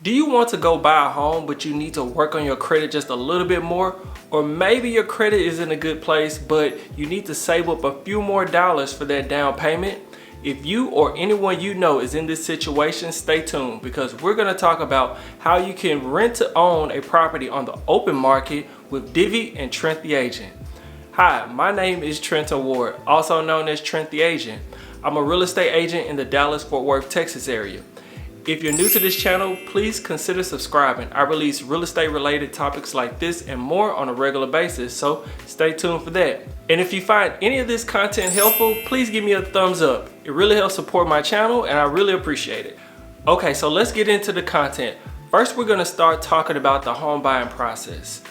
Do you want to go buy a home but you need to work on your credit just a little bit more? Or maybe your credit is in a good place but you need to save up a few more dollars for that down payment? If you or anyone you know is in this situation, stay tuned because we're going to talk about how you can rent to own a property on the open market with Divvy and Trent the Agent. Hi, my name is Trent Ward, also known as Trent the Agent. I'm a real estate agent in the Dallas-Fort Worth, Texas area. If you're new to this channel, please consider subscribing. I release real estate related topics like this and more on a regular basis, so stay tuned for that. And if you find any of this content helpful, please give me a thumbs up. It really helps support my channel and I really appreciate it. Okay, so let's get into the content. First, we're gonna start talking about the home buying process.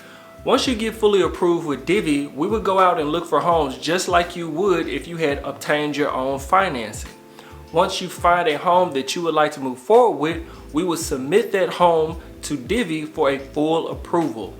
Once you get fully approved with Divvy, we would go out and look for homes just like you would if you had obtained your own financing. Once you find a home that you would like to move forward with, we will submit that home to Divvy for a full approval.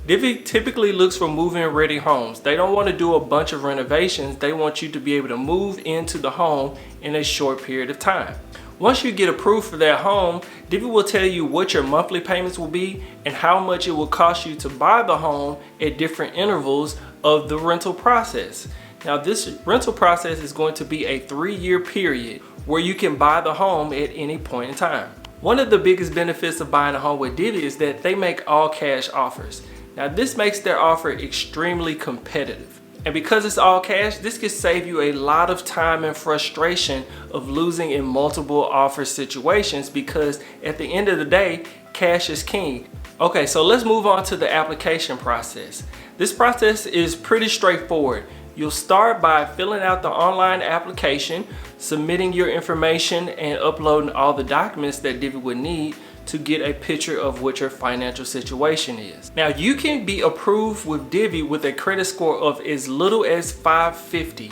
Divvy typically looks for move-in ready homes. They don't want to do a bunch of renovations. They want you to be able to move into the home in a short period of time. Once you get approved for that home, Divvy will tell you what your monthly payments will be and how much it will cost you to buy the home at different intervals of the rental process. Now, this rental process is going to be a 3-year period where you can buy the home at any point in time. One of the biggest benefits of buying a home with Divvy is that they make all cash offers. Now, this makes their offer extremely competitive. And because it's all cash, this could save you a lot of time and frustration of losing in multiple offer situations because at the end of the day, cash is king. Okay, so let's move on to the application process. This process is pretty straightforward. You'll start by filling out the online application, submitting your information, and uploading all the documents that Divvy would need to get a picture of what your financial situation is. Now, you can be approved with Divvy with a credit score of as little as 550.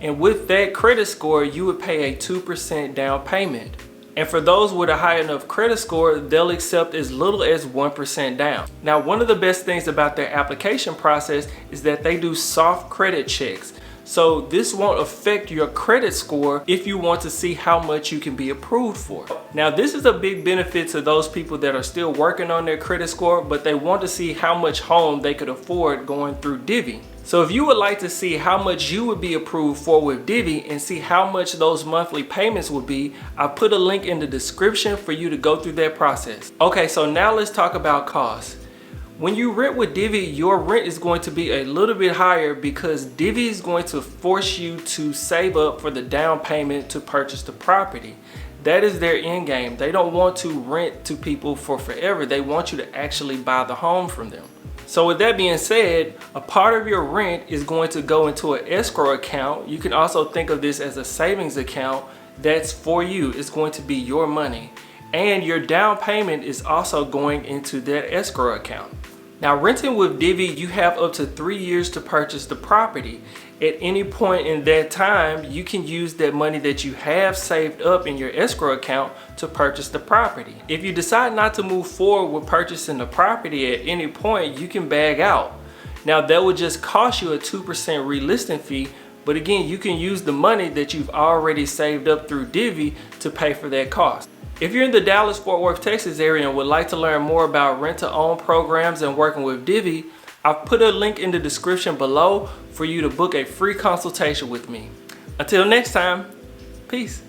And with that credit score, you would pay a 2% down payment. And for those with a high enough credit score, they'll accept as little as 1% down. Now, one of the best things about their application process is that they do soft credit checks. So this won't affect your credit score if you want to see how much you can be approved for. Now, this is a big benefit to those people that are still working on their credit score, but they want to see how much home they could afford going through Divvy. So if you would like to see how much you would be approved for with Divvy and see how much those monthly payments would be, I put a link in the description for you to go through that process. Okay, so now let's talk about costs. When you rent with Divvy, your rent is going to be a little bit higher because Divvy is going to force you to save up for the down payment to purchase the property. That is their end game. They don't want to rent to people for forever. They want you to actually buy the home from them. So with that being said, a part of your rent is going to go into an escrow account. You can also think of this as a savings account that's for you. It's going to be your money. And your down payment is also going into that escrow account. Now, renting with Divvy, you have up to 3 years to purchase the property. At any point in that time, you can use that money that you have saved up in your escrow account to purchase the property. If you decide not to move forward with purchasing the property at any point, you can bag out. Now, that would just cost you a 2% relisting fee, but again, you can use the money that you've already saved up through Divvy to pay for that cost. If you're in the Dallas-Fort Worth, Texas area and would like to learn more about rent-to-own programs and working with Divvy, I've put a link in the description below for you to book a free consultation with me. Until next time, peace.